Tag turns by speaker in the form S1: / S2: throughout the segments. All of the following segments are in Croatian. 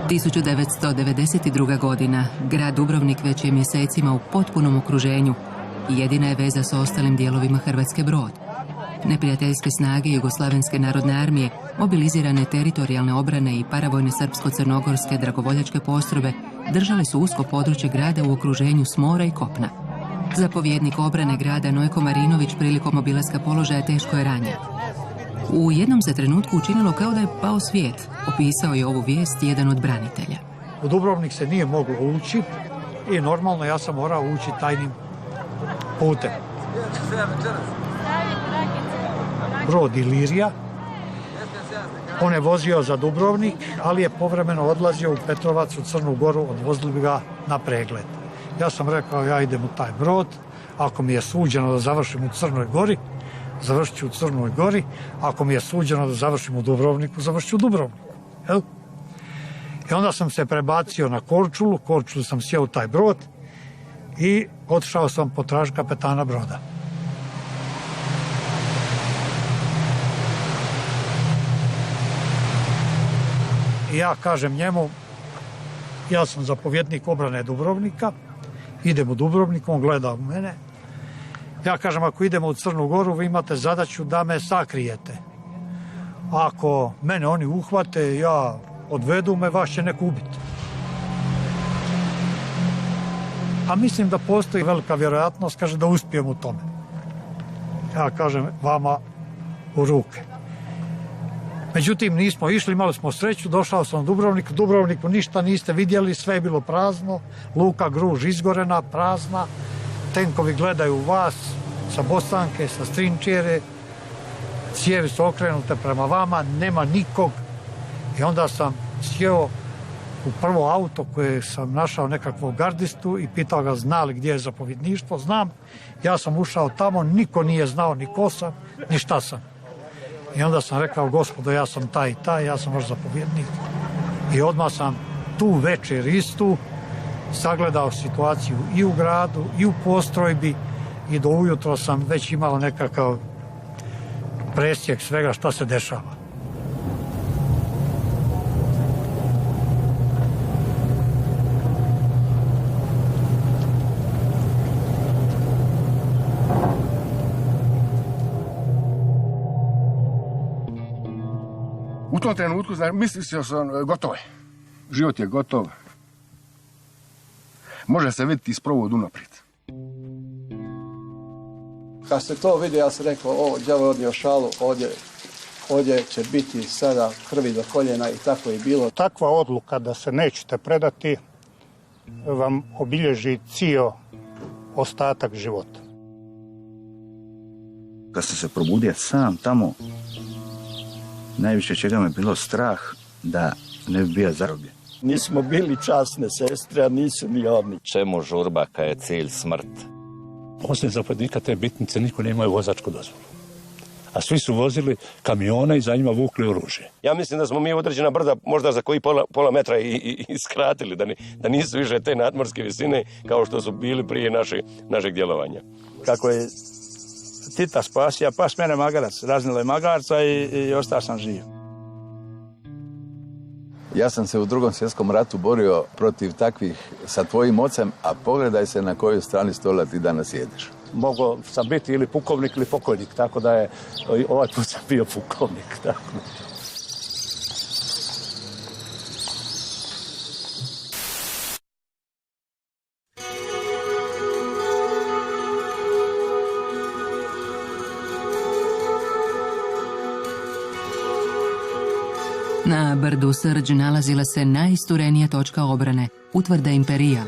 S1: 1992. godina. Grad Dubrovnik već je mjesecima u potpunom okruženju i jedina je veza sa ostalim dijelovima Hrvatske Brod. Neprijateljske snage Jugoslavenske narodne armije, mobilizirane teritorijalne obrane i paravojne srpsko-crnogorske dragovoljačke postrojbe držali su usko područje grada u okruženju s mora i kopna. Zapovjednik obrane grada Nojko Marinović prilikom obilaska položaja teško je ranjen. U jednom se trenutku učinilo kao da je pao svijet, opisao je ovu vijest jedan od branitelja.
S2: U Dubrovnik se nije moglo ući i normalno ja sam morao ući tajnim putem. Brod Ilirija, on je vozio za Dubrovnik, ali je povremeno odlazio u Petrovac, u Crnu Goru, odvozili bi ga na pregled. Ja sam rekao, ja idem u taj brod, ako mi je suđeno da završim u Crnoj Gori, završit ću u Crnoj Gori, ako mi je suđeno da završim u Dubrovniku, završit ću u Dubrovniku. Jel? I onda sam se prebacio na Korčulu sam sjeo u taj brod i otišao sam potražiti kapetana broda. I ja kažem njemu, ja sam zapovjednik obrane Dubrovnika, idem u Dubrovnik, on gleda u mene. Ja kažem, ako idemo u Crnu Goru, vi imate zadaću da me sakrijete. Ako mene oni uhvate, ja odvedu me, vas će neko ubiti. A mislim da postoji velika vjerojatnost, kaže, da uspijem u tome. Ja kažem, vama u ruke. Međutim, nismo išli, imali smo sreću, došao sam u Dubrovnik. U Dubrovniku ništa niste vidjeli, sve je bilo prazno. Luka Gruž izgorena, prazna. Tenkovi gledaju vas sa Bosanke, sa Strinčjere. Cijevi su okrenute prema vama, nema nikog. I onda sam sjeo u prvo auto koje sam našao nekakvog gardistu i pitao ga zna li gdje je zapovjedništvo. Znam, ja sam ušao tamo, niko nije znao ni ko sam, ni šta sam. I onda sam rekao, gospodo, ja sam taj i taj, ja sam vaš zapovjednik. I odmah sam tu večer istu sagledao situaciju i u gradu, i u postrojbi, i do ujutro sam već imao nekakav presjek svega šta se dešava.
S3: U tom trenutku, mislio sam, gotovo je. Život je gotov. Može se vidjeti sprovod unaprijed.
S4: Kad se to vidi, ja sam rekao, ovo, đavo odnio šalu, ovdje će biti sada krvi do koljena i tako je bilo.
S5: Takva odluka da se nećete predati vam obilježi cijel ostatak života.
S6: Kad sam se probudio sam tamo, najviše čega me bilo strah da ne bi bio zarobljen.
S7: Nismo bili časne sestre, a nisu ni oni.
S8: Čemu žurba kad je cilj smrt?
S9: Poslije zapovjednika te bitnice niko nije imao vozačku dozvolu. A svi su vozili kamione i za njima vukli oružje.
S10: Ja mislim da smo mi određena brda možda za koji pola metra i skratili, da nisu više te nadmorske visine kao što su bili prije našeg djelovanja.
S7: Kako je Tita spasija, pas mene magarac. Raznilo je magarca i ostao sam živ.
S11: Ja sam se u Drugom svjetskom ratu borio protiv takvih sa tvojim ocem, a pogledaj se na kojoj strani stola ti danas sjediš.
S9: Mogao sam biti ili pukovnik ili pokojnik, tako da je ovaj put sam bio pukovnik. Tako.
S1: Na brdu Srđ nalazila se najisturenija točka obrane, utvrda Imperijal.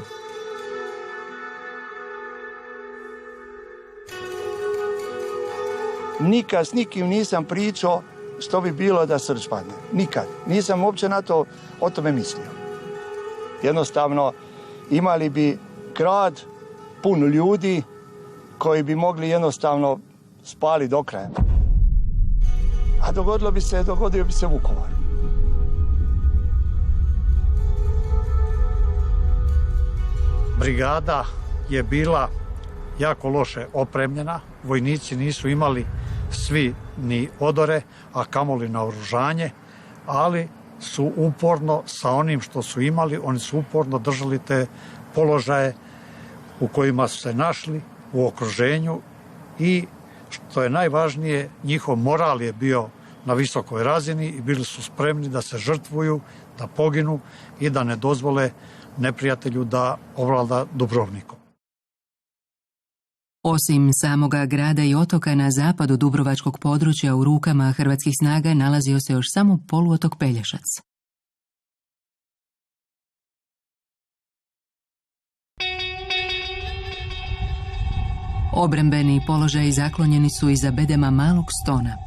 S7: Nikad s nikim nisam pričao što bi bilo da Srđ padne. Nikad. Nisam uopće o tome mislio. Jednostavno, imali bi grad pun ljudi koji bi mogli jednostavno spaliti do kraja. A dogodio bi se Vukovar.
S2: Brigada je bila jako loše opremljena, vojnici nisu imali svi ni odore, a kamoli naoružanje. ali su uporno sa onim što su imali, oni su uporno držali te položaje u kojima su se našli u okruženju i što je najvažnije, njihov moral je bio na visokoj razini i bili su spremni da se žrtvuju, da poginu i da ne dozvole neprijatelju da ovlada Dubrovnikom.
S1: Osim samoga grada i otoka na zapadu dubrovačkog područja u rukama hrvatskih snaga nalazio se još samo poluotok Pelješac. Obrambeni položaji zaklonjeni su iza bedema Malog Stona.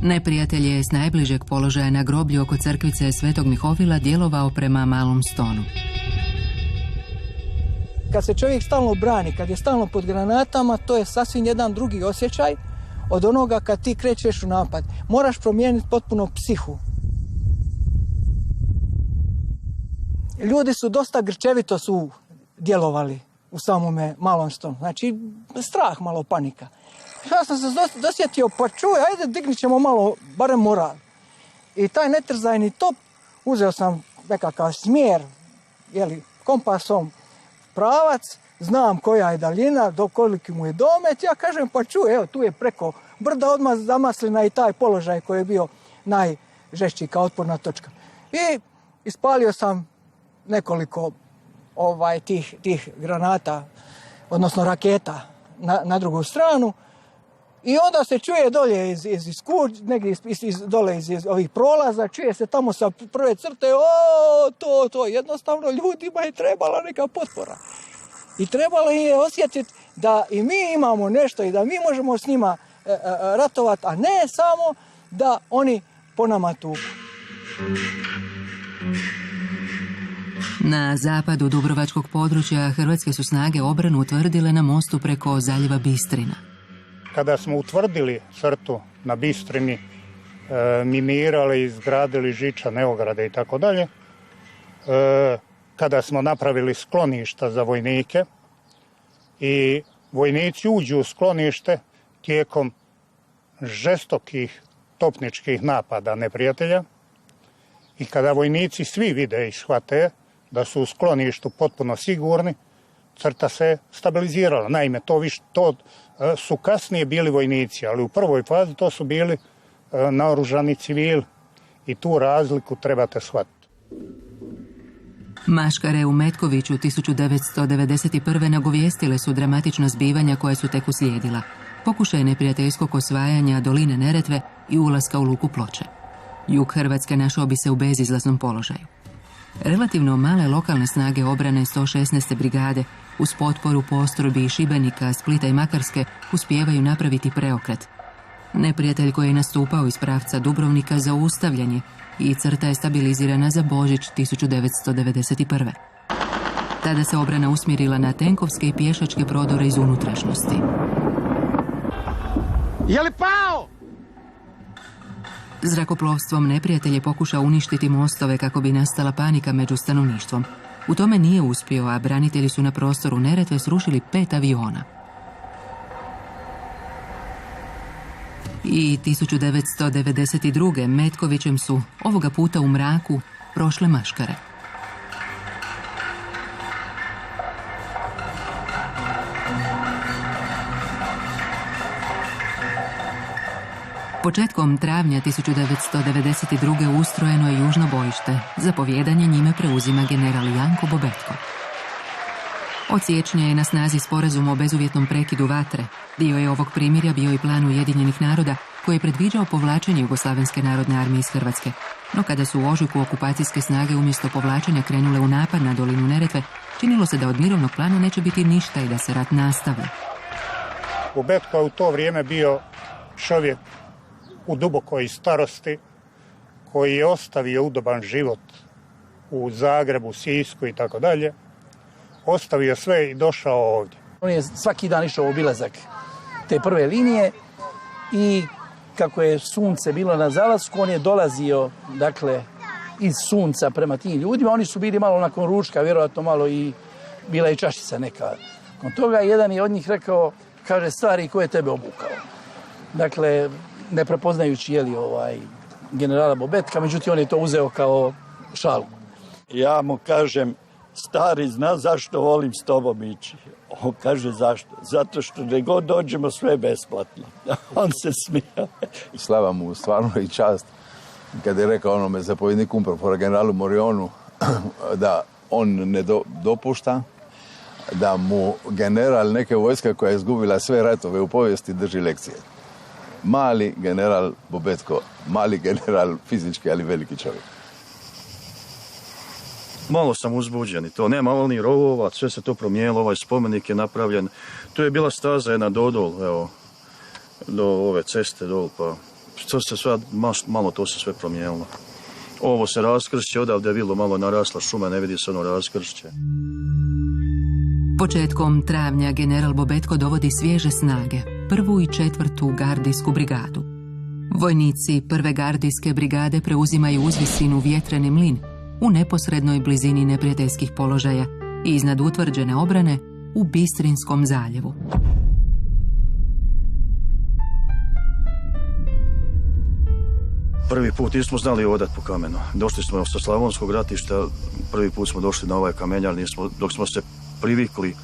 S1: Neprijatelj je s najbližeg položaja na groblju oko crkvice Svetog Mihovila djelovao prema Malom Stonu.
S12: Kad se čovjek stalno brani, kad je stalno pod granatama, to je sasvim jedan drugi osjećaj od onoga kad ti krećeš u napad. Moraš promijeniti potpuno psihu. Ljudi su dosta grčevito su djelovali u samome Malom Stonu. Znači, strah, malo panika. Ja sam se dosjetio, pa čuj, ajde dignit ćemo malo, barem moral. I taj netrzajni top, uzeo sam nekakav smjer, kompasom, pravac, znam koja je daljina, do koliki mu je domet, ja kažem, pa čuj, evo, tu je preko brda odmah zamaslina i taj položaj koji je bio najžešći kao otporna točka. I ispalio sam nekoliko tih granata, odnosno raketa na drugu stranu. I onda se čuje dolje iz ovih prolaza, čuje se tamo sa prve crte, to jednostavno ljudima je trebala neka potpora. I trebalo je osjetiti da i mi imamo nešto i da mi možemo s njima ratovati, a ne samo da oni po nama tuku.
S1: Na zapadu dubrovačkog područja hrvatske su snage obranu utvrdile na mostu preko zaljeva Bistrina.
S5: Kada smo utvrdili crtu na Bistrini, minirali, izgradili žičane ograde i tako dalje, kada smo napravili skloništa za vojnike i vojnici uđu u sklonište tijekom žestokih topničkih napada neprijatelja i kada vojnici svi vide i shvate da su u skloništu potpuno sigurni, crta se stabilizirala. Naime, to su kasnije bili vojnici, ali u prvoj fazi to su bili naoružani civili i tu razliku trebate shvatiti.
S1: Maškare u Metkoviću 1991. nagovijestile su dramatična zbivanja koja su tek uslijedila. Pokušaj neprijateljskog osvajanja doline Neretve i ulaska u luku Ploče. Jug Hrvatske našao bi se u bezizlaznom položaju. Relativno male lokalne snage obrane 116. brigade uz potporu postrojbi Šibenika, Splita i Makarske uspijevaju napraviti preokret. Neprijatelj koji je nastupao iz pravca Dubrovnika zaustavljen je i crta je stabilizirana za Božić 1991. Tada se obrana usmjerila na tenkovske i pješačke prodore iz unutrašnjosti.
S12: Je li pao?
S1: Zrakoplovstvom neprijatelj je pokušao uništiti mostove kako bi nastala panika među stanovništvom. U tome nije uspio, a branitelji su na prostoru Neretve srušili 5 aviona. I 1992. Metkovićem su, ovoga puta u mraku, prošle Maškare. Početkom travnja 1992. ustrojeno je južno bojište. Zapovjedanje njime preuzima general Janko Bobetko. Od siječnja je na snazi sporazum o bezuvjetnom prekidu vatre. Dio je ovog primirja bio i plan Ujedinjenih naroda koji je predviđao povlačenje Jugoslavenske narodne armije iz Hrvatske. No kada su u ožujku okupacijske snage umjesto povlačenja krenule u napad na dolinu Neretve, činilo se da od mirovnog plana neće biti ništa i da se rat nastavlja.
S5: Bobetko je u to vrijeme bio čovjek u dubokoj starosti koji je ostavio udoban život u Zagrebu, Sisku i tako dalje. Ostavio sve i došao ovdje.
S12: On je svaki dan išao u obilazak te prve linije i kako je sunce bilo na zalasku, on je dolazio, dakle, iz sunca prema tim ljudima. Oni su bili malo nakon ručka, vjerojatno malo i bila i čašica neka. Od toga jedan je od njih rekao, kaže, stari, ko je tebe obukao? Dakle,
S4: ne prepoznajući generala Bobetka, međutim on je to uzeo kao šalu.
S7: Ja mu kažem, stari, zna zašto volim s tobom ići? On kaže zašto? Zato što gdje god dođemo sve je besplatno. On se smija.
S11: Slava mu stvarno i čast kad je rekao onome zapovjedniku UNPROFOR-a generalu Morionu da on ne dopušta da mu general neke vojske koja je izgubila sve ratove u povijesti drži lekcije. Mali general Bobetko, mali general fizički, ali veliki čovjek.
S13: Malo sam uzbuđen i to nema onih rovova, sve se to promijenilo, ovaj spomenik je napravljen. Tu je bila staza jedna dodol, evo, do ove ceste dol, pa to se sve, malo to se sve promijenilo. Ovo se raskršće, odavde je bilo malo narasla šuma, ne vidi se ono raskršće.
S1: Početkom travnja general Bobetko dovodi svježe snage, 1. i 4. gardijsku brigadu. Vojnici 1. gardijske brigade preuzimaju uzvisinu Vjetreni mlin u neposrednoj blizini neprijateljskih položaja i iznad utvrđene obrane u Bistrinskom zaljevu.
S13: Prvi put nismo znali odat po kamenu. Došli smo sa Slavonskog ratišta, prvi put smo došli na ovaj kamenjar, dok smo se privikli,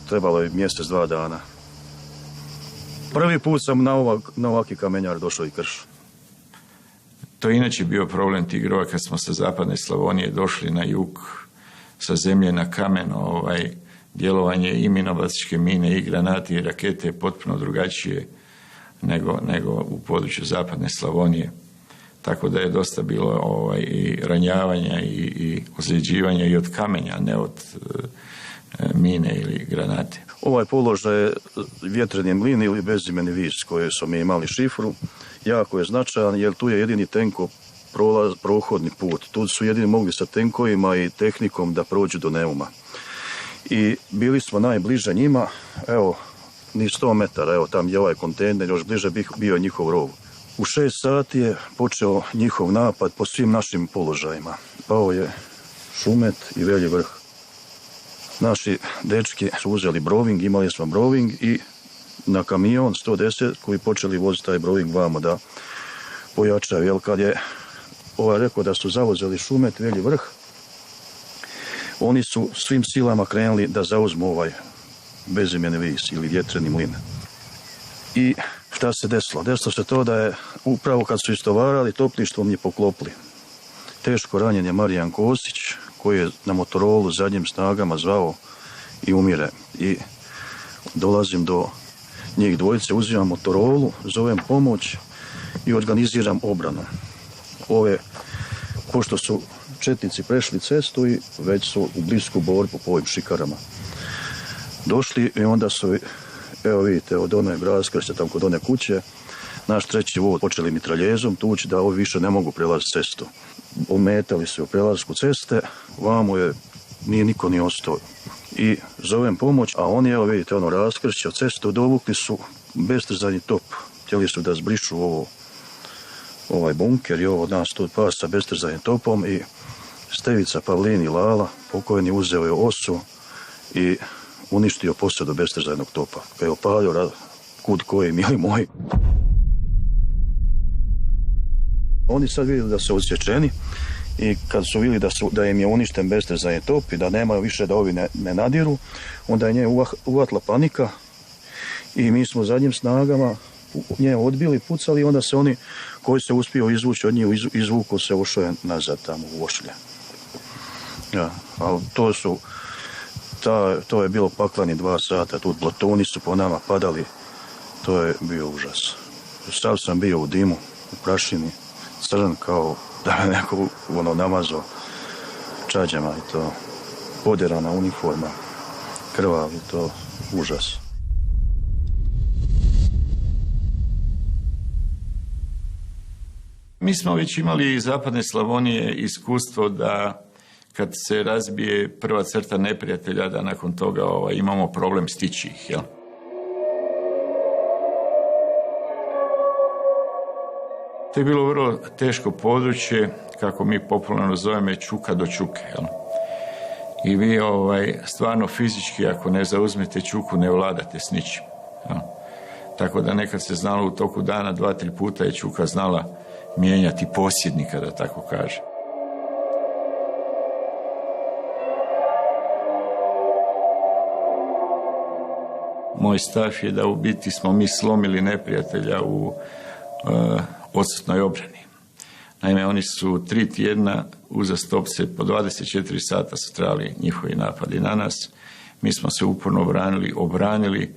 S13: trebalo je mjesec, 2 dana. Prvi put sam na ovaki kamenjar došao i krš.
S14: To je inače bio problem Tigrova kad smo sa zapadne Slavonije došli na jug sa zemlje na kamen. Djelovanje i minobacačke mine i granate i rakete je potpuno drugačije nego u području zapadne Slavonije. Tako da je dosta bilo i ranjavanja i ozljeđivanja i od kamenja, ne od mine ili granate.
S13: Ovaj položaj je Vjetreni mlin ili bezimeni vis koje smo mi imali šifru. Jako je značajan jer tu je jedini prohodni put. Tu su jedini mogli sa tenkovima i tehnikom da prođu do Neuma. I bili smo najbliže njima, evo, ni 100 metara, evo tam je ovaj kontejner, još bliže bio njihov rov. U 6 sati je počeo njihov napad po svim našim položajima. Pao je Šumet i Velji vrh. Naši dečki su uzeli broving, imali smo broving i na kamion 110 koji počeli voziti taj broving vamo da pojačaju. Jer kad je rekao da su zauzeli Šumet, Velji vrh, oni su svim silama krenuli da zauzmu ovaj bezimeni vis ili Vjetreni mlin. I šta se desilo? Desilo se to da je upravo kad su istovarali topništvom je poklopili. Teško ranjen je Marijan Kosić koji je na Motorolu zadnjim snagama zvao i umire. I dolazim do njih dvojice, uzimam Motorolu, zovem pomoć i organiziram obranu. Pošto su četnici prešli cestu i već su u blisku borbu po ovim šikarama došli i onda su, evo vidite, od one raskršće tamo kod one kuće, naš 3. vod počeli mitraljezom tući da ovi više ne mogu prelaziti cestu. Ometali su u prelasku ceste, vamo nije niko ni ostao. I zovem pomoć, a oni, evo vidite, ono raskršće od cestu, dovukli su bestrzajni top. Htjeli su da zbrišu ovaj bunker i ovo od nas tu pas sa bestrzajnim topom i Stevica Pavlin i Lala, pokojni, uzeo je osu i uništio posadu bestrzajnog topa. Kad je opalio kud koji, mili moji. Oni sad vidjeli da su odsječeni i kad su vidjeli da im je uništen bestrzajni top i da nemaju više da ovi ne nadiru, onda je nje uvatila panika i mi smo zadnjim snagama nje odbili, pucali i onda se oni koji se uspio izvući od njih izvuku se ošao nazad tamo u Ošlje. Ja, ali to je bilo paklani 2 sata, tu plotuni su po nama padali, to je bio užas. Sav sam bio u dimu, u prašini, crn kao da me neko namazao čađama i to, poderana uniforma, krvav i to, užas.
S14: Mi smo već imali iz zapadne Slavonije iskustvo da kad se razbije prva crta neprijatelja, da nakon toga imamo problem stići ih, jel? To je bilo vrlo teško područje, kako mi popularno zoveme čuka do čuke, jel? I vi stvarno fizički, ako ne zauzmete čuku, ne vladate s ničim, jel? tako da nekad se znalo u toku dana 2-3 puta je Čuka znala mijenjati posjednika, da tako kaže. Moj stav je da u biti smo mi slomili neprijatelja u odsutnoj obrani. Naime, oni su 3 tjedna uzastopce po 24 sata su trajali njihovi napadi na nas. Mi smo se uporno obranili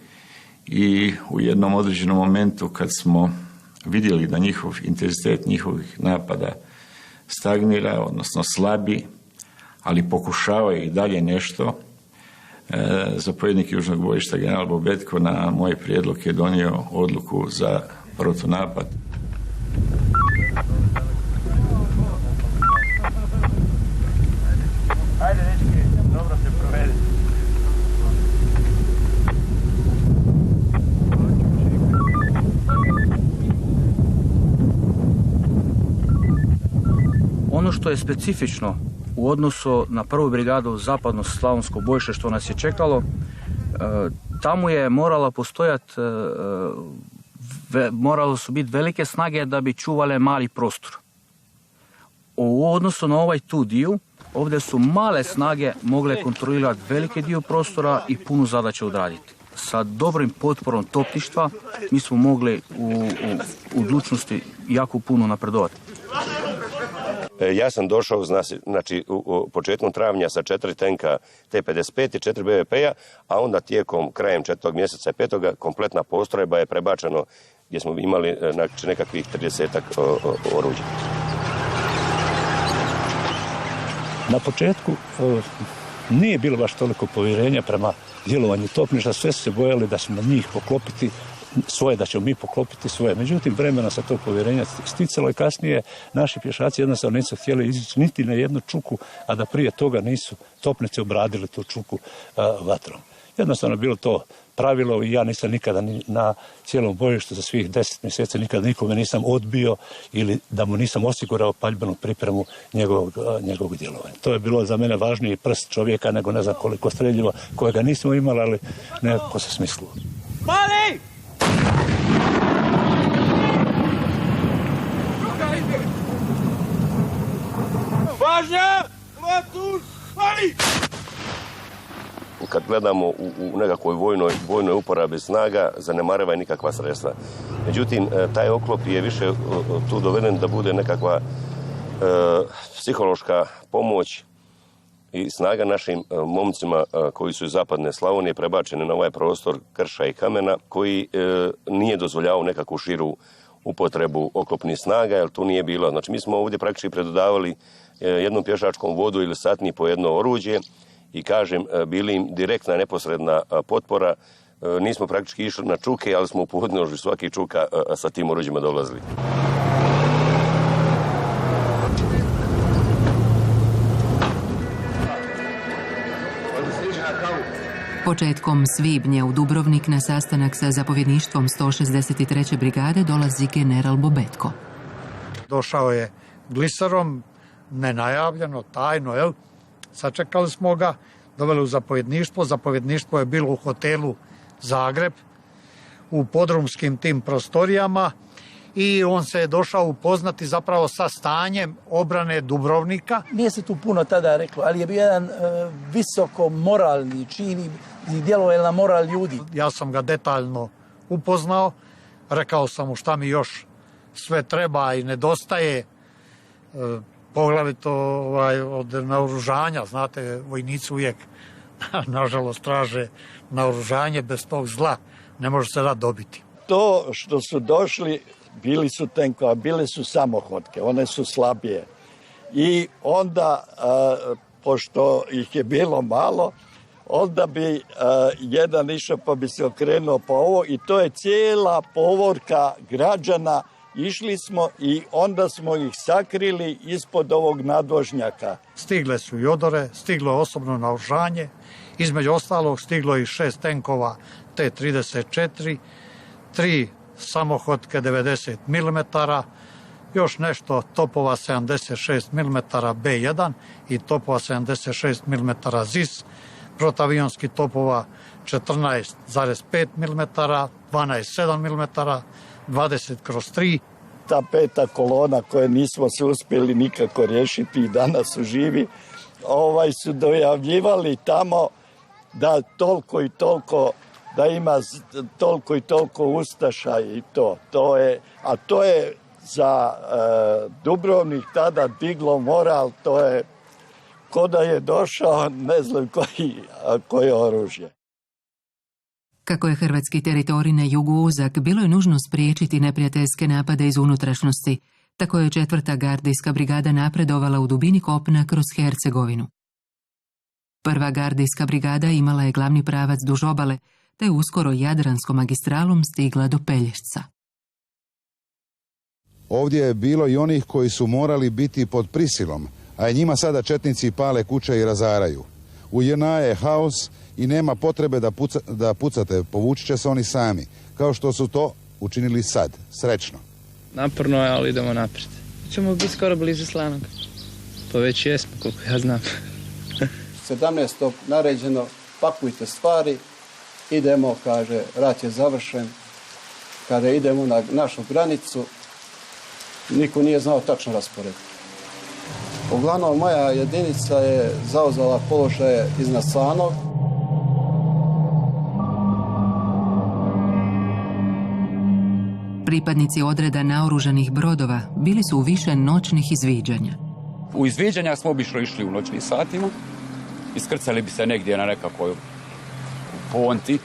S14: i u jednom određenom momentu kad smo vidjeli da njihov intenzitet njihovih napada stagnira, odnosno slabi, ali pokušavaju i dalje nešto, zapovjednik južnog bojišta general Bobetko na moj prijedlog je donio odluku za protunapad.
S5: Ajde, dečki, dobro se provede.
S15: Ono što je specifično u odnosu na prvu brigadu zapadno slavonsko bojište što nas je čekalo, tamo je morala postojati, moralo su biti velike snage da bi čuvale mali prostor. U odnosu na ovaj tu dio, ovdje su male snage mogle kontrolirati veliki dio prostora i punu zadaće odraditi. Sa dobrim potporom topništva mi smo mogli u odlučnosti jako puno napredovati.
S10: Ja sam došao, znači, u početkom travnja sa 4 tenka T-55 i 4 BVP-a, a onda tijekom krajem 4. mjeseca i 5. kompletna postrojba je prebačeno gdje smo imali znači, nekakvih 30-ak oruđa.
S9: Na početku nije bilo baš toliko povjerenja prema djelovanju topništva, sve su se bojali da ćemo njih poklopiti svoje, da ćemo mi poklopiti svoje. Međutim, vremena sa tog povjerenja sticalo i kasnije naši pješaci jednostavno nisu htjeli izići niti na jednu čuku, a da prije toga nisu topnice obradili tu čuku vatrom. Jednostavno je bilo to pravilo i ja nisam nikada na cijelom bojištu za svih 10 mjeseci nikada nikome nisam odbio ili da mu nisam osigurao paljbenu pripremu njegovog djelovanja. To je bilo za mene važniji prst čovjeka nego ne znam koliko streljiva kojega nismo imali, ali nekako se smislilo.
S16: Mali! Važnja! Latuš! Mali!
S10: Kad gledamo u nekakvoj vojnoj uporabi snaga, zanemariva je nikakva sredstva. Međutim, taj oklop je više tu doveden da bude nekakva psihološka pomoć i snaga našim momcima koji su iz zapadne Slavonije prebačeni na ovaj prostor krša i kamena, koji nije dozvoljavao nekakvu širu upotrebu oklopnih snaga, jer tu nije bilo. Znači, mi smo ovdje praktički predodavali jednom pješačkom vodu ili satni po jedno oruđe, i kažem, bili im direktna, neposredna potpora. Nismo praktički išli na čuke, ali smo u podnožju svaki čuka sa tim oruđima dolazili.
S1: Početkom svibnja u Dubrovnik na sastanak sa zapovjedništvom 163. brigade dolazi general Bobetko.
S2: Došao je gliserom, nenajavljeno, tajno, jel? Sačekali smo ga, doveli u zapovjedništvo. Zapovjedništvo je bilo u hotelu Zagreb, u podrumskim tim prostorijama i on se je došao upoznati zapravo sa stanjem obrane Dubrovnika.
S12: Nije se tu puno tada reklo, ali je bio jedan visoko moralni čin i djelovao na moral ljudi.
S2: Ja sam ga detaljno upoznao, rekao sam mu šta mi još sve treba i nedostaje, poglavito od naoružanja. Znate, vojnici uvijek, nažalost, traže naoružanje, bez tog zla ne može se da dobiti.
S7: To što su došli, bili su tenkova, bile su samohodke, one su slabije. I onda, pošto ih je bilo malo, onda bi jedan išao pa bi se okrenuo po ovo i to je cijela povorka građana. Išli smo i onda smo ih sakrili ispod ovog nadvožnjaka.
S2: Stigle su i odore, stiglo je osobno naoružanje, između ostalog stiglo je i 6 tenkova T-34, 3 samohodke 90 mm, još nešto topova 76 mm B1 i topova 76 mm ZIS, protavionskih topova 14,5 mm, 12,7 mm, 20/3.
S7: Ta 5. kolona koje nismo se uspjeli nikako riješiti i danas su živi, su dojavljivali tamo da toliko i toliko, da ima toliko i toliko ustaša i to. A to je za Dubrovnik tada diglo moral, to je ko da je došao ne znam koje oružje.
S1: Kako je hrvatski teritorij na jugu uzak, bilo je nužno spriječiti neprijateljske napade iz unutrašnjosti, tako je 4. gardijska brigada napredovala u dubini kopna kroz Hercegovinu. 1. gardijska brigada imala je glavni pravac duž obale, te je uskoro Jadranskom magistralom stigla do Pelješca.
S17: Ovdje je bilo i onih koji su morali biti pod prisilom, a i njima sada četnici pale kuće i razaraju. U JNA je haos i nema potrebe da pucate, povući će se oni sami, kao što su to učinili sad, srećno.
S18: Naporno je, ali idemo naprijed. Ćemo biti skoro blizu Slanog. Pa već jesmo, koliko ja znam.
S4: 17. naređeno, pakujte stvari, idemo, kaže, rat je završen. Kada idemo na našu granicu, niko nije znao tačno raspored. Uglavnom, moja jedinica je zauzela položaje iznad Slanog.
S1: Pripadnici odreda naoružanih brodova bili su u više noćnih izviđanja.
S19: U izviđanja smo obično išli u noćnim satima, iskrcali bi se negdje na nekakvoj ponti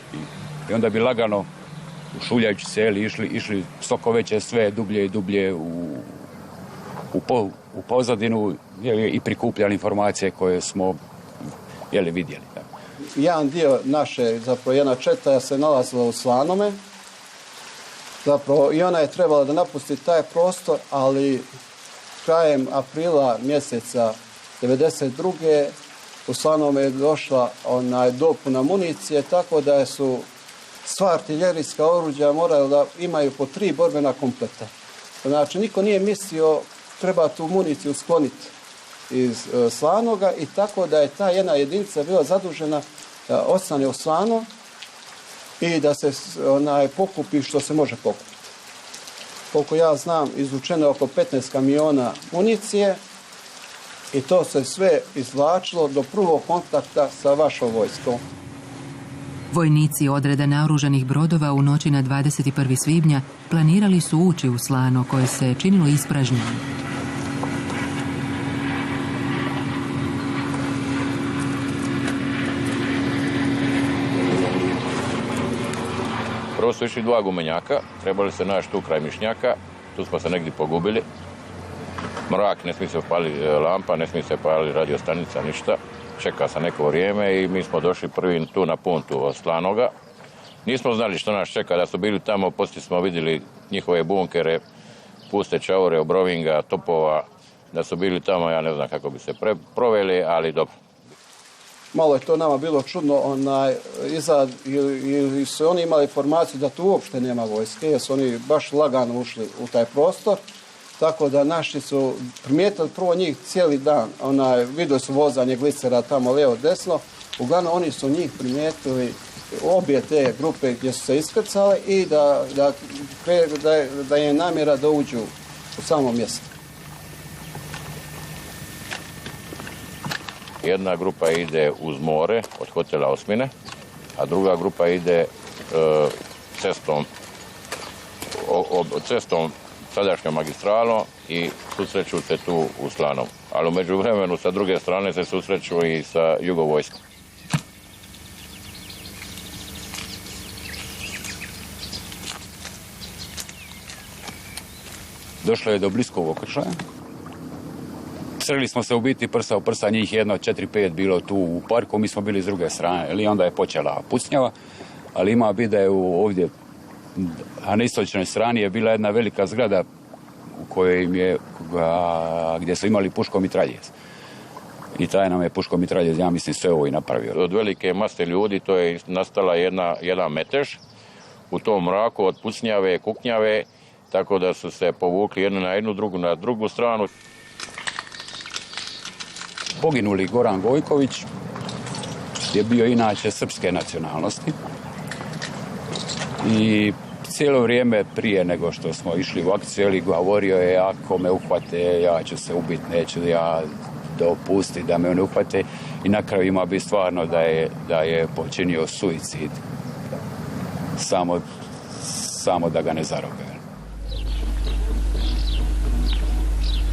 S19: i onda bi lagano, šuljajući se, išli sokoveće sve dublje i dublje u pozadinu i prikupljali informacije koje smo vidjeli.
S4: Jedan dio naše, zapravo jedna četa se nalazila u Slanome. Zapravo i ona je trebala da napusti taj prostor, ali krajem aprila mjeseca 1992. u Slanome je došla dopuna municije, tako da su sva artiljerijska oruđa morala da imaju po 3 borbena kompleta. Znači, niko nije mislio treba tu municiju skloniti iz Slanoga i tako da je ta jedna jedinica bila zadužena da ostane u Slanu i da se pokupi što se može pokupiti. Koliko ja znam, izvučeno je oko 15 kamiona municije i to se sve izvlačilo do prvog kontakta sa vašom vojskom.
S1: Vojnici odreda naoružanih brodova u noći na 21. svibnja planirali su ući u Slano, koje se činilo ispražnjeno.
S20: Prvo su išli 2 gumenjaka, trebali se naći tu kraj Mišnjaka, tu smo se negdje pogubili. Mrak, ne smije se upaliti lampa, ne smije se upaliti radiostanica, ništa. Čeka se neko vrijeme i mi smo došli prvi tu na puntu od Slanoga. Nismo znali što nas čeka, da su bili tamo, poslije smo vidjeli njihove bunkere, puste čaure, obrovinga, topova, da su bili tamo, ja ne znam kako bi se proveli, ali dobro.
S4: Malo je to nama bilo čudno, ili su oni imali informaciju da tu uopšte nema vojske, jer su oni baš lagano ušli u taj prostor, tako da naši su primijetili prvo njih cijeli dan, vidjeli su vozanje glicera tamo lijevo desno, uglavnom oni su njih primijetili, obje te grupe gdje su se iskrcale i da je namjera da uđu u samo mjesto.
S20: Jedna grupa ide uz more od hotela Osmine, a druga grupa ide cestom sadašnjom magistralom i susreću se tu u Slanom. Ali u međuvremenu sa druge strane se susreću i sa jugovojskom.
S19: Došlo je do bliskog okršaja. Sreli smo se u biti prsa u prsa, njih jedno 4-5 bilo tu u parku, mi smo bili s druge strane. Onda je počela pucnjava, ali ima bi da je ovdje, a na istočnoj strani je bila jedna velika zgrada u kojoj gdje su imali puškomitraljez. I taj nam je puškomitraljez, ja mislim, sve ovo i napravio.
S20: Od velike mase ljudi to je nastala jedan metež u tom mraku od pucnjave, kuknjave, tako da su se povukli jednu na jednu, drugu na drugu stranu.
S19: Poginuli Goran Gojković, je bio inače srpske nacionalnosti. I cijelo vrijeme prije nego što smo išli u akciju, govorio je ako me uhvate, ja ću se ubiti, neću ja dopustiti da me ne uhvate. I na kraju ima bi stvarno da je počinio suicid. Samo da ga ne zarobe.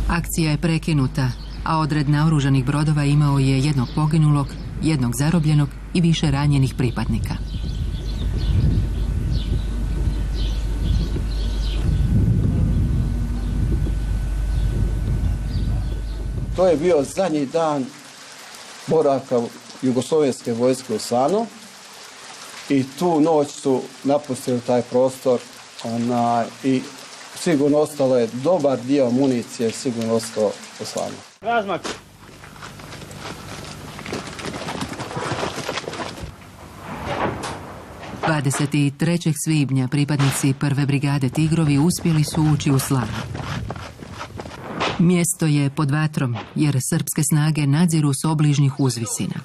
S1: Akcija je prekinuta, a odred naoružanih brodova imao je jednog poginulog, jednog zarobljenog i više ranjenih pripadnika.
S4: To je bio zadnji dan boravka jugoslovenske vojske u Slanu i tu noć su napustili taj prostor i sigurno ostalo je dobar dio municije, sigurno ostalo u Slanu.
S16: Razmak.
S1: – 23. svibnja pripadnici 1. brigade Tigrovi uspjeli su ući u Slanu. Mjesto je pod vatrom, jer srpske snage nadziru s obližnjih uzvisina.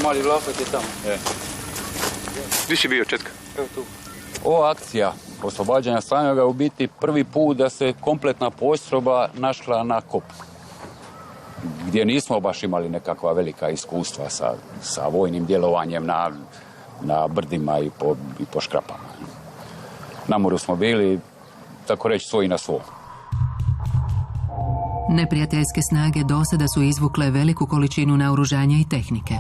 S19: Mali vlasak je tamo.
S9: Gdje si bio, Četka?
S19: Evo tu. Ova akcija oslobađanja Slanoga je u biti prvi put da se kompletna postrojba našla na kopu. Gdje nismo baš imali nekakva velika iskustva sa vojnim djelovanjem na brdima i po škrapama. Na moru smo bili, tako reći, svoji na svoj.
S1: Neprijateljske snage dosada su izvukle veliku količinu naoružanja i tehnike.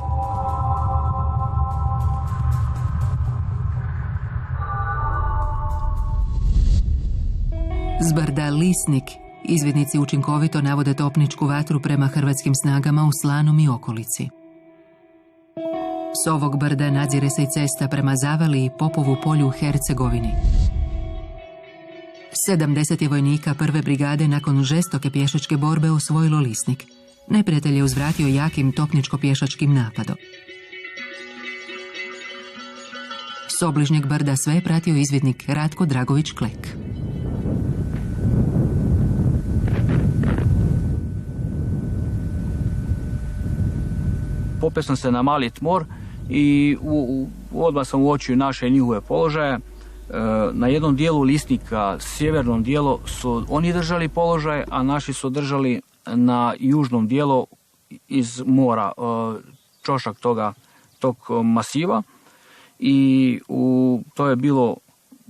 S1: S brda Lisnik izvidnici učinkovito navode topničku vatru prema hrvatskim snagama u Slanom i okolici. S ovog brda nadzire se i cesta prema Zavali i Popovu polju u Hercegovini. 70 je vojnika 1. brigade nakon žestoke pješačke borbe osvojilo Lisnik. Neprijatelj je uzvratio jakim topničko-pješačkim napadom. S obližnjeg brda sve je pratio izvidnik Ratko Dragović-Klek.
S15: Popeo sam se na Mali Tmor i odmah sam uočio naše i njihove položaje. Na jednom dijelu Lisnika, sjevernom dijelu, su oni držali položaj, a naši su držali na južnom dijelu iz mora, čošak tog masiva. I to je bilo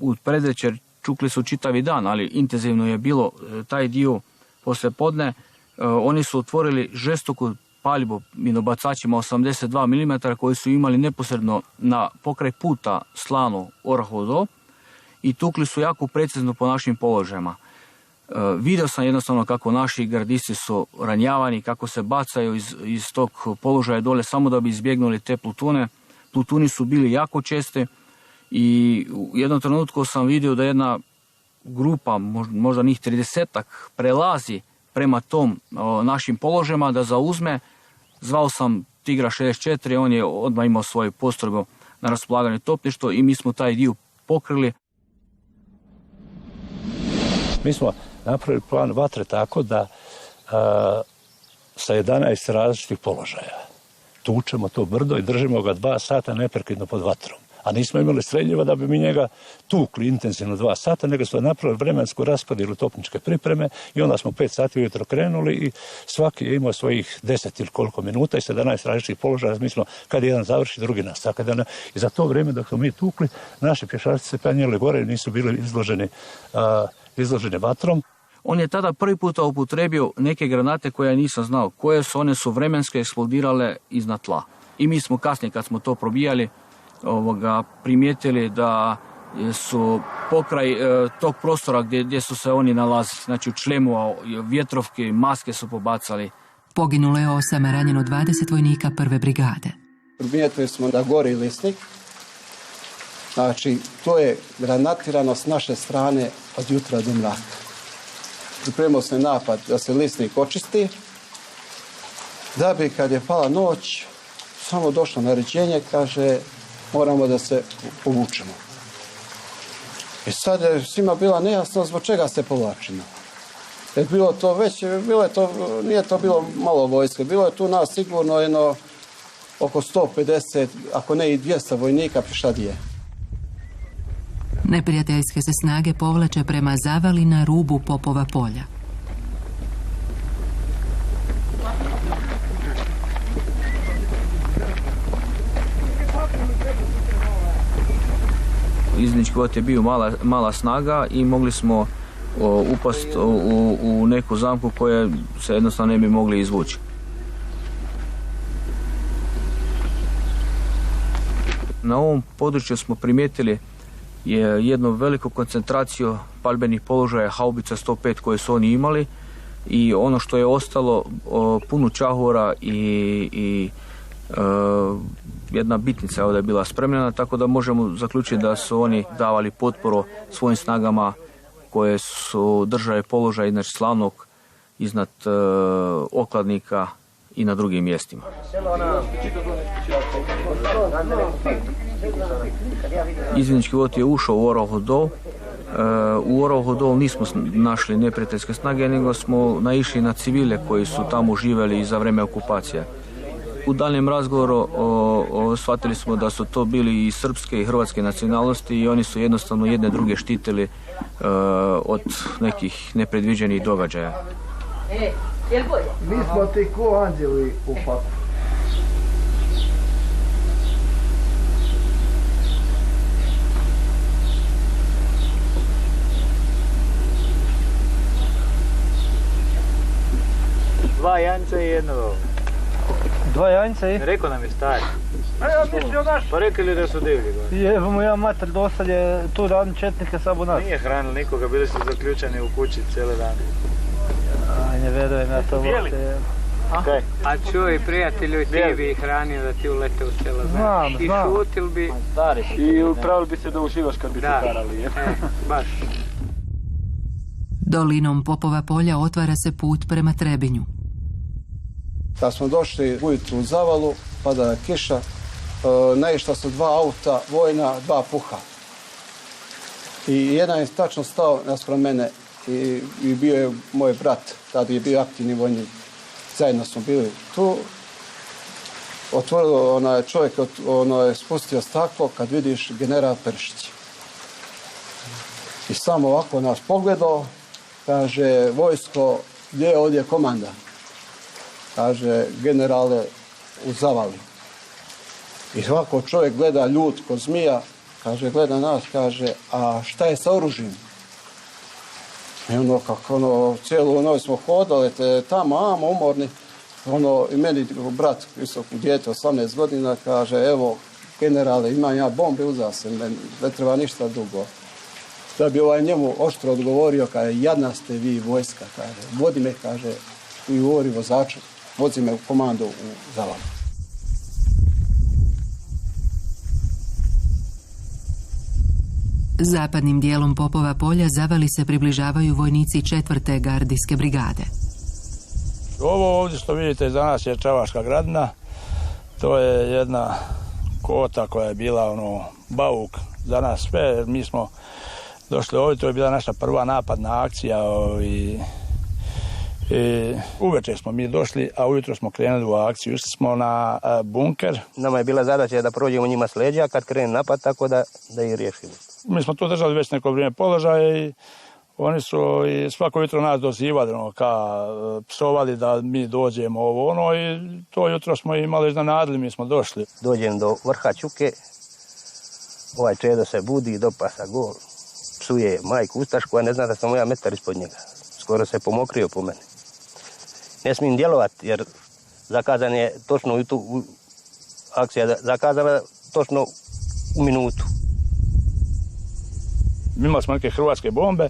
S15: u predvečer, čukli su čitavi dan, ali intenzivno je bilo taj dio poslijepodne. Oni su otvorili žestoku paljbu minobacačima 82 mm koji su imali neposredno na pokraj puta Slano Orahovo i tukli su jako precizno po našim položajima. Vidio sam jednostavno kako naši gardisti su ranjavani, kako se bacaju iz tog položaja dole samo da bi izbjegnuli te plutune. Plutuni su bili jako česti i u jednom trenutku sam vidio da jedna grupa, možda njih 30-ak, prelazi prema tom našim položajima da zauzme. Zvao sam Tigra 64, on je odmah imao svoju postrojbu na raspolaganju topništvo i mi smo taj dio pokrili.
S9: Mi smo napravili plan vatre tako da sa 11 različitih položaja tučemo to brdo i držimo ga 2 sata neprekidno pod vatrom. A nismo imali streljiva da bi mi njega tukli intenzivno 2 sata, nego smo napravili vremensku raspodjelu topničke pripreme i onda smo 5 sati ujutro krenuli i svaki je imao svojih 10 ili koliko minuta i 17 različitih položaja. Mi smo, kad jedan završi, drugi nastavlja. I za to vrijeme dok smo mi tukli, naši pješaci se penjeli gore i nisu bili izloženi vatrom.
S15: On je tada prvi puta upotrebio neke granate koje ja nisam znao. Koje su, one su vremenske eksplodirale iznad tla. I mi smo kasnije, kad smo to probijali, primijetili da su pokraj tog prostora gdje su se oni nalazili, znači u člemu, vjetrovke, maske su pobacali.
S1: Poginulo je 8, ranjeno 20 vojnika 1. brigade.
S4: Primijetili smo da gori Lisnik Znači, to je granatirano s naše strane od jutra do mraka. Pripremio se napad da se lisnik očisti, da bi kad je pala noć, samo došlo naređenje, kaže, moramo da se povučemo. I sad je svima bila nejasno zbog čega se povlačimo. Jer bilo to već, nije to bilo malo vojske, bilo je tu nas sigurno jedno oko 150, ako ne i 200 vojnika pišadije.
S1: Neprijateljske se snage povlače prema zavali na rubu Popova polja.
S15: Iznički vod je bio mala snaga i mogli smo upast u neku zamku koje se jednostavno ne bi mogli izvući. Na ovom području smo primijetili jednu veliku koncentraciju palbenih položaja haubica 105 koje su oni imali i ono što je ostalo puno čahura i jedna bitnica ovdje je bila spremljena, tako da možemo zaključiti da su oni davali potporu svojim snagama koje su držale položaj iznad Slavnog, iznad Okladnika i na drugim mjestima. Izvidnički vod je ušao u Orahodol. U Orahodol nismo našli neprijateljske snage, nego smo naišli na civile koji su tamo živjeli za vrijeme okupacije. U daljem razgovoru shvatili smo da su to bili i srpske i hrvatske nacionalnosti i oni su jednostavno jedne druge štitili od nekih nepredviđenih događaja.
S7: Mi smo ti ko anđeli u paklu.
S21: Dva janjca i jedno ovo.
S18: Dva janjca i?
S21: Rekao nam je stari.
S18: A ja mislio naš.
S21: Pa rekli li da su divlji?
S18: Jebamo ja mater, dosta je tu radni četnike samo nas.
S21: Nije hranili nikoga, bili su zaključani u kući cijele dane.
S18: Aj, ne verujem na to.
S21: Okay.
S22: A čuj, prijatelju, ti bi ih hranio da ti ulete u selo, znaš? I šutil bi...
S21: I pravili bi se da uživaš kad bi se karali.
S22: Baš.
S1: Dolinom Popova polja otvara se put prema Trebinju.
S4: Kad smo došli ujutru u zavalu, pada je kiša, naišla su dva auta, vojna, dva puha. I jedan je tačno stao naspram mene i bio je moj brat, tada je bio aktivni vojnik. Zajedno smo bili tu. Otvorilo, čovjek je spustio staklo kad vidiš general Peršić. I samo ovako nas pogledao, kaže, vojsko, gdje je ovdje komanda? Kaže, generale, u zavali. I ovako čovjek gleda ljud ko zmija, kaže, gleda nas, kaže, a šta je sa oružjem? I kako cijelu noć smo hodali, tamo, umorni. I meni brat, visoko dijete, 18 godina, kaže, evo, generale, imam ja bombe, uzao sam, ne treba ništa dugo. Da bi njemu oštro odgovorio, kaže, jadna ste vi vojska, kaže, vodi me, kaže, i govori vozaču, vozi me u komandu u zavalu.
S1: Zapadnim dijelom Popova polja zavali se približavaju vojnici 4. gardijske brigade.
S5: Ovo ovdje što vidite za nas je Čavaška gradina. To je jedna kota koja je bila bauk za nas sve. Mi smo došli ovdje, to je bila naša prva napadna akcija i uveče smo mi došli, a ujutro smo krenuli u akciju. Ušli smo na bunker.
S21: Nama je bila zadaća da prođemo njima s leđa kad krene napad, tako da ih riješimo.
S5: Mi smo tu držali već neko vrijeme položaje i oni su i svako jutro nas dozivali, psovali da mi dođemo i to jutro smo imali iznenadili, mi smo došli.
S21: Dođem do vrha Čuke, ovaj Čedo se budi, dopasa gol, psuje majku ustašku, a ne zna da sam ja metar ispod njega. Skoro se pomokrio po meni. Ne smijem djelovati jer zakazan je točno akcija zakazana točno u minutu.
S5: Imali smo neke hrvatske bombe,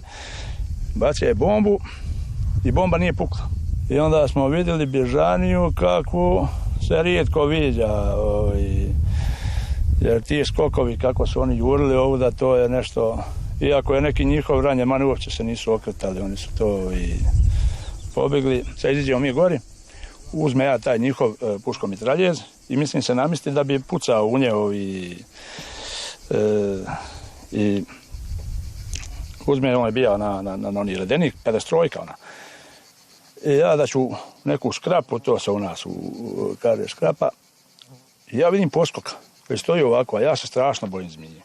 S5: bacio je bombu i bomba nije pukla. I onda smo vidjeli bježaniju kakvu se rijetko viđa.
S3: Jer ti skokovi kako su oni jurili ovuda, to je nešto, iako je neki njihov ranje, mani uopće se nisu okretali, oni su to i pobjegli. Sad iziđemo mi gori, uzme ja taj njihov puškomitraljez i mislim se namisli da bi pucao u njeo i uzme, on je bio na oni ledenik, pedestrojka ona. I ja da ću neku skrapu, to se u nas kaže skrapa, i ja vidim poskoka koji stoji ovako, a ja se strašno bojim zmije.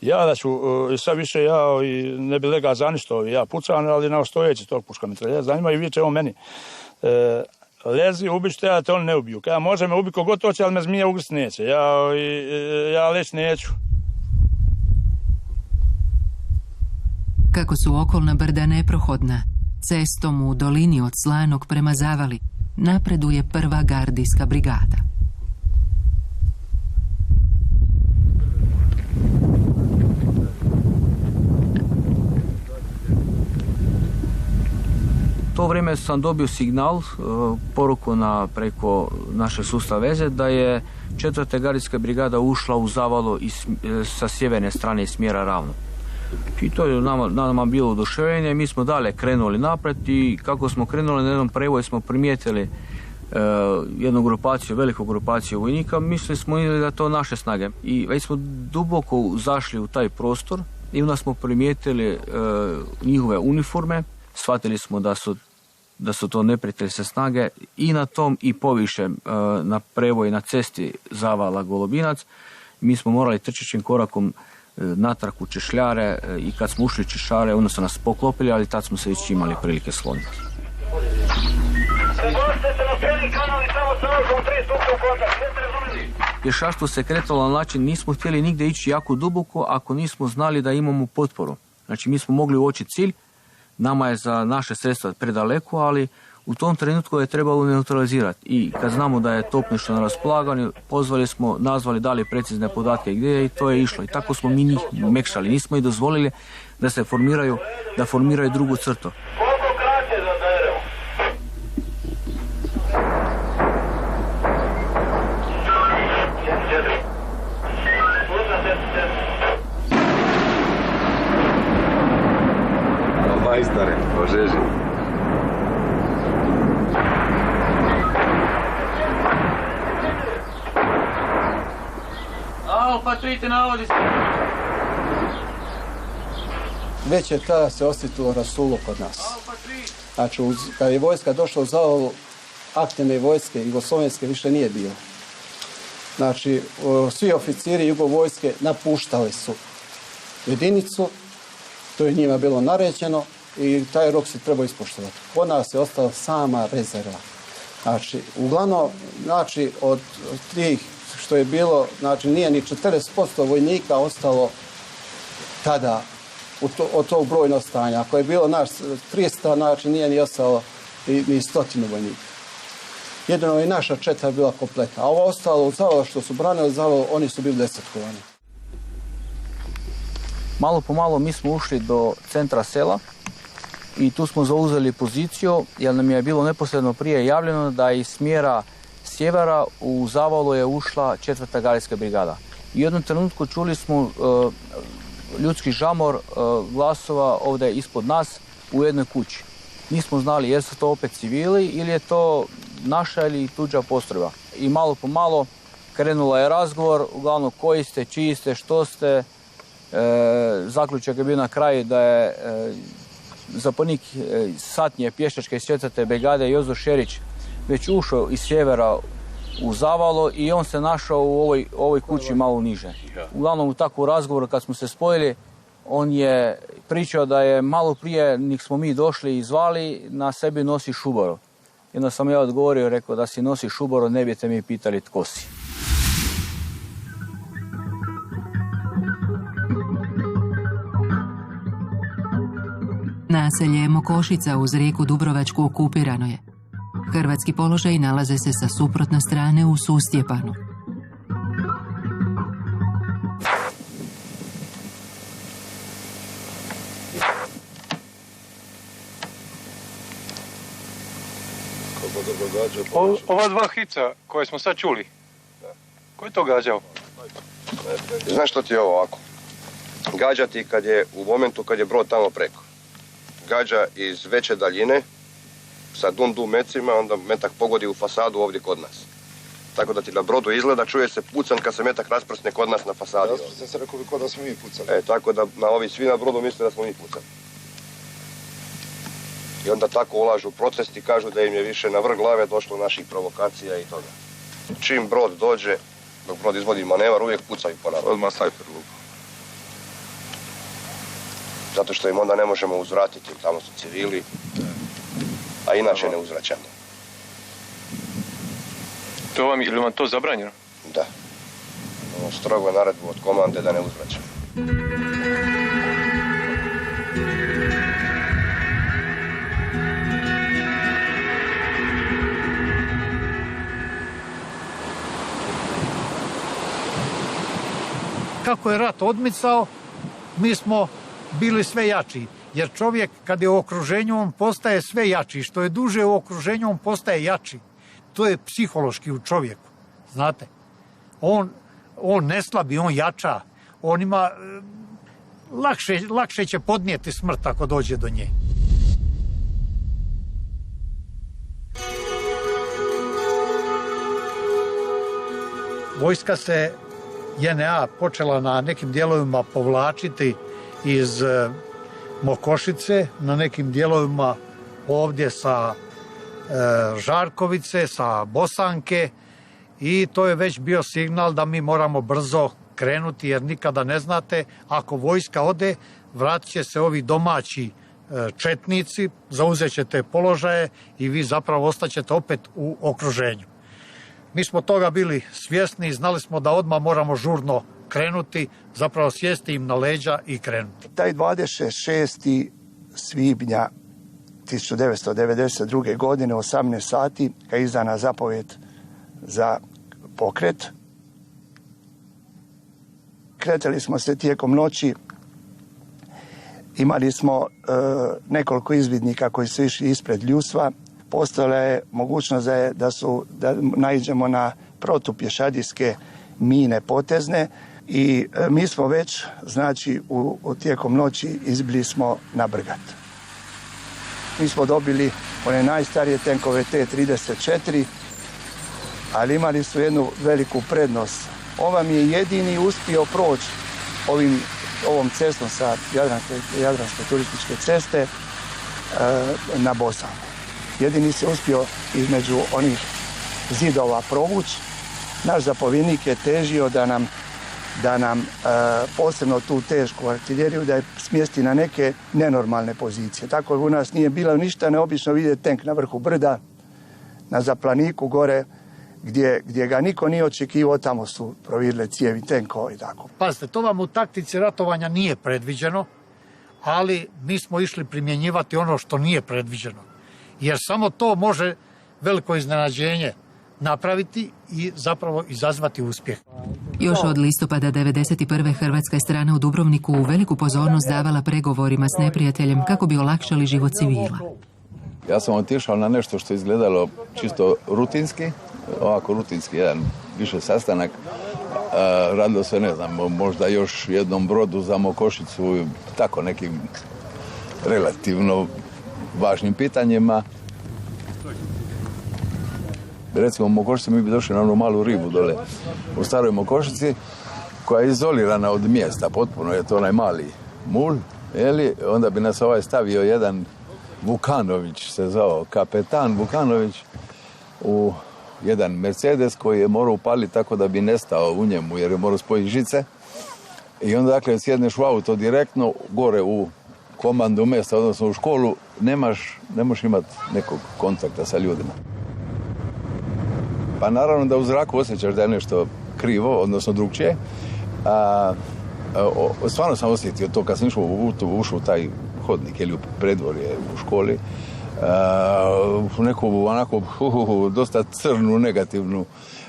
S3: Ja da ću, i sad više ja i ne bi lega za ništo, ja pucam, ali na stojeći tog puškomitraljeza zanima i viče on meni, lezi, ubić te, ja te on ne ubiju. Kada može me ubiti kogod hoće, ali me zmija ugrst neće. Ja leć neću.
S1: Kako su okolna brda neprohodna, cestom u dolini od Slanog prema Zavali napreduje prva gardijska brigada.
S15: U to vrijeme sam dobio signal, poruku preko naše sustava veze da je 4. gardijska brigada ušla u Zavalu sa sjeverne strane iz smjera Ravno. I to je nama bilo oduševljenje, mi smo dalje krenuli naprijed i kako smo krenuli na jednom prevoju smo primijetili jednu grupaciju, veliku grupaciju vojnika, mislili smo da je to naše snage. I već smo duboko zašli u taj prostor i onda smo primijetili njihove uniforme, shvatili smo da su to neprijateljske snage i na tom i poviše na prevoju na cesti Zavala Golubinac. Mi smo morali trčećim korakom natrag u Češljare i kad smo ušli u Češljare onda su nas poklopili, ali tad smo se već imali prilike sloniti. Pješaštvo se kretalo na način, nismo htjeli nigdje ići jako duboko ako nismo znali da imamo potporu. Znači mi smo mogli uočiti cilj, nama je za naše sredstva predaleko, ali u tom trenutku je trebalo neutralizirati. I kad znamo da je topništvo na raspolaganju, pozvali smo, nazvali, dali precizne podatke gdje je i to je išlo. I tako smo mi njih mekšali. Nismo i dozvolili da se formiraju drugu crtu.
S6: Majstore, požeži.
S16: Alfa 3 navodi se.
S4: Već je tada se osjetilo rasulo kod nas. Znači, kad je vojska došla u Zavalu, aktivne vojske jugoslovenske više nije bilo. Znači, svi oficiri jugovojske napuštali su jedinicu, to je njima bilo naređeno i taj rok se treba ispoštovati. Kod nas je ostala sama rezerva. Znači, uglavnom, znači, od tih što je bilo, znači, nije ni 40% vojnika ostalo tada od tog brojnog stanja. Ako je bilo naš 300, znači, nije ni ostalo ni 100 vojnika. Jedino i naša četa je bila kompletna. A ovo ostalo u Zavalu, što su branili Zavalu, oni su bili desetkovani.
S15: Malo po malo mi smo ušli do centra sela i tu smo zauzeli poziciju jer nam je bilo neposredno prije javljeno da iz smjera sjevera u Zavalu je ušla 4. gardijska brigada. I u jednom trenutku čuli smo ljudski žamor glasova ovdje ispod nas u jednoj kući. Nismo znali jesu su to opet civili ili je to naša ili tuđa postrojba. I malo po malo krenula je razgovor, uglavnom koji ste, čiji ste, što ste. Zaključak je bio na kraju da je zapovjednik satnije pješačke iz 4. brigade Jozo Šerić već ušao iz sjevera u Zavalo i on se našao u ovoj kući malo niže. Uglavnom u takvom razgovoru kad smo se spojili, on je pričao da je malo prije nek smo mi došli i zvali, na sebi nosi šubaru. I onda sam ja odgovorio, rekao da si nosi šubaru, ne bijete mi pitali tko si.
S1: Naselje Mokošica uz rijeku Dubrovačku okupirano je. Hrvatski položaj nalaze se sa suprotne strane u Sustjepanu.
S23: Ova dva hica koje smo sad čuli, ko je to gađao?
S6: Znaš što ti je ovo ovako? Gađa ti u momentu kad je brod tamo preko. Gađa iz veće daljine sa dum mecima, onda metak pogodi u fasadu ovdje kod nas. Tako da ti na brodu izgleda, čuje se pucan kad se metak rasprsne kod nas na fasadi.
S8: Ja sam se rekao da smo mi pucali.
S6: Tako da ovi svi na brodu misle da smo mi pucali. I onda tako ulažu u proces i kažu da im je više na vrh glave došlo naših provokacija i toga. Čim brod dođe, dok brod izvodi manevar, uvijek pucaju po nama.
S8: Odmah sajper lupa.
S6: Zato što im onda ne možemo uzvratiti, tamo su civili, a inače ne uzvraćamo.
S8: Je li vam to zabranjeno?
S6: Da. Strogo je naredbu od komande da ne uzvraćamo.
S2: Kako je rat odmicao, mi smo bili sve jači. Jer čovjek kad je u okruženju, on postaje sve jači. Što je duže u okruženju, on postaje jači. To je psihološki u čovjeku, znate. On ne slabi, on jača. On ima... Lakše će podnijeti smrt ako dođe do nje. Vojska se JNA počela na nekim dijelovima povlačiti iz Mokošice, na nekim dijelovima ovdje sa Žarkovice, sa Bosanke, i to je već bio signal da mi moramo brzo krenuti, jer nikada ne znate, ako vojska ode, vratit će se ovi domaći četnici, zauzet ćete položaje i vi zapravo ostaćete opet u okruženju. Mi smo toga bili svjesni i znali smo da odmah moramo žurno krenuti, zapravo sjesti im na leđa i krenuti.
S7: Taj 26. svibnja 1992. godine, 18 sati, kad je izdana zapovjed za pokret, kretali smo se tijekom noći. Imali smo nekoliko izvidnika koji su išli ispred ljudstva. Postojala je mogućnost da naiđemo na protupješadijske mine potezne i mi smo već, znači, tijekom noći izbili smo na Brgat. Mi smo dobili one najstarije tenkove T-34, ali imali su jednu veliku prednost. Ova mi je jedini uspio proći ovom cestom sa Jadranske turističke ceste na Bosanku. Jedini se uspio između onih zidova provući. Naš zapovjednik je težio da nam posebno tu tešku artiljeriju da je smjesti na neke nenormalne pozicije. Tako u nas nije bilo ništa neobično vidjeti tank na vrhu brda, na zaplaniku gore, gdje ga niko nije očekivao, tamo su provirile cijevi tenkova i tako.
S2: Pazite, to vam u taktici ratovanja nije predviđeno, ali mi smo išli primjenjivati ono što nije predviđeno. Jer samo to može veliko iznenađenje napraviti i zapravo izazvati uspjeh.
S1: Još od listopada 1991. hrvatska strana u Dubrovniku u veliku pozornost davala pregovorima s neprijateljem kako bi olakšali život civila.
S11: Ja sam otišao na nešto što je izgledalo čisto rutinski, ovako rutinski jedan više sastanak. Radilo se, ne znam, možda još jednom brodu za Mokošicu, tako nekim relativno važnim pitanjima. Recimo u Mokošici mi bi došli na onu malu ribu dole u staroj Mokošici, koja je izolirana od mjesta, potpuno je to onaj mali mul, onda bi nas stavio jedan Vukanović, se zvao kapetan Vukanović, u jedan Mercedes koji je morao upaliti tako da bi nestao u njemu, jer je morao spojiti žice. I onda, dakle, sjedneš u auto direktno gore u komandu mjesta, odnosno u školu, ne možeš imati nekog kontakta sa ljudima. Pa naravno da u zraku osjećaš da je nešto krivo, odnosno drugčije. Stvarno sam osjetio to kad sam ušao u taj hodnik ili u predvorje u školi, neku onako dosta crnu, negativnu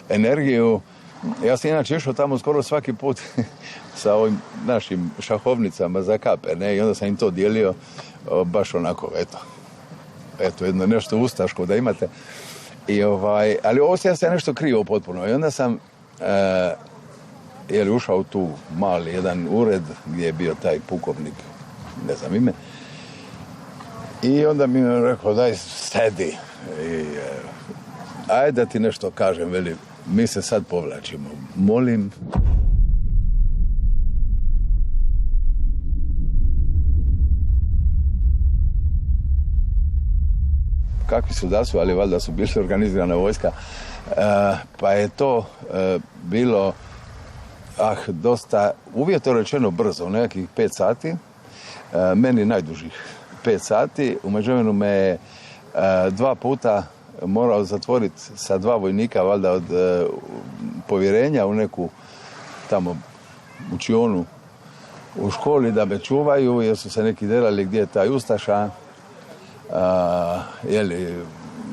S11: energiju. Ja sam inače išao tamo skoro svaki put sa ovim našim šahovnicama za kape, ne? I onda sam im to dijelio baš onako, eto jedno nešto ustaško da imate. Ali osjećam se nešto krivo potpuno. I onda sam je li ušao u tu mali jedan ured gdje je bio taj pukovnik, ne znam ime. I onda mi je rekao, daj sedi. I, ajde da ti nešto kažem, veli, mi se sad povlačimo. Molim. Kakvi su da su, ali valjda su bili organizirana vojska. Pa je to bilo dosta, uvjetno rečeno brzo, nekakvih 5 sati. Meni najdužih 5 sati. U međuvremenu me je 2 puta morao zatvoriti sa 2 vojnika, valjda od povjerenja u neku tamo učionu u školi da me čuvaju, jer su se neki delali gdje je taj ustaša.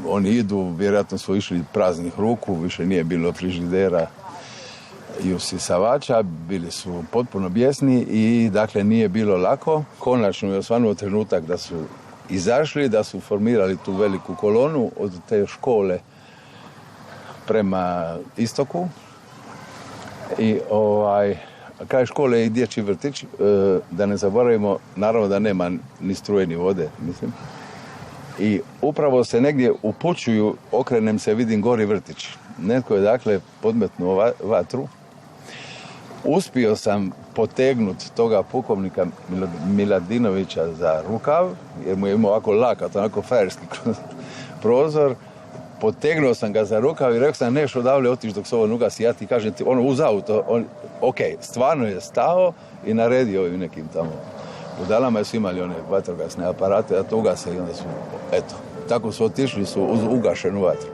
S11: Oni idu, vjerojatno su išli praznih ruku, više nije bilo frižidera i usisavača, bili su potpuno bijesni i dakle nije bilo lako. Konačno je osvanuo trenutak da su izašli, da su formirali tu veliku kolonu od te škole prema istoku i kraj škole je i dječji vrtić, da ne zaboravimo, naravno da nema ni struje ni vode, mislim. I upravo se negdje upućuju, okrenem se, vidim gori vrtić. Netko je dakle podmetnuo vatru. Uspio sam potegnuti toga pukovnika Miladinovića za rukav, jer mu je imao ovako lakat, onako frajerski kroz prozor. Potegnuo sam ga za rukav i rekao sam, neš odavle otići dok se ovo ugasi. Ja ti kažem ti, uz auto, stvarno je stao i naredio ovim nekim tamo budalama, su imali one vatrogasne aparate, da to ugase i onda su, eto, tako su otišli su uz ugašenu vatru.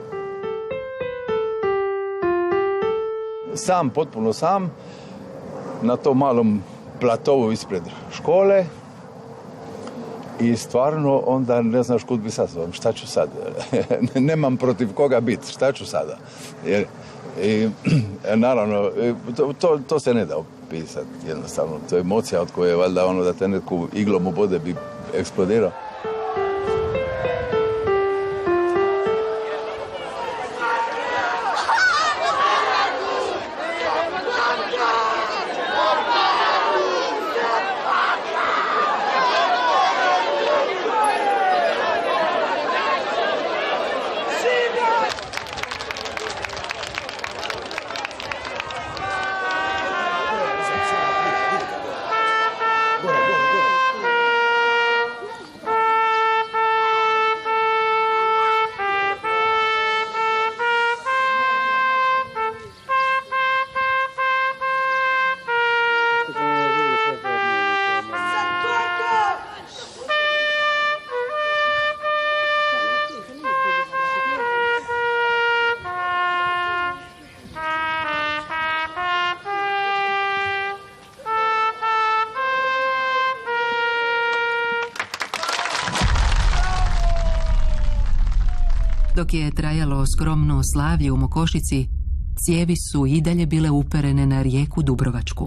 S11: Sam, potpuno sam, na tom malom platovu ispred škole i stvarno onda ne znaš kud bi sad, šta ću sad, nemam protiv koga biti, šta ću sada. I naravno, to se ne da opisati jednostavno, to je emocija od koje je valjda da te neku iglom ubode bi eksplodirao.
S1: Dok je trajalo skromno slavlje u Mokošici, cijevi su i dalje bile uperene na rijeku Dubrovačku.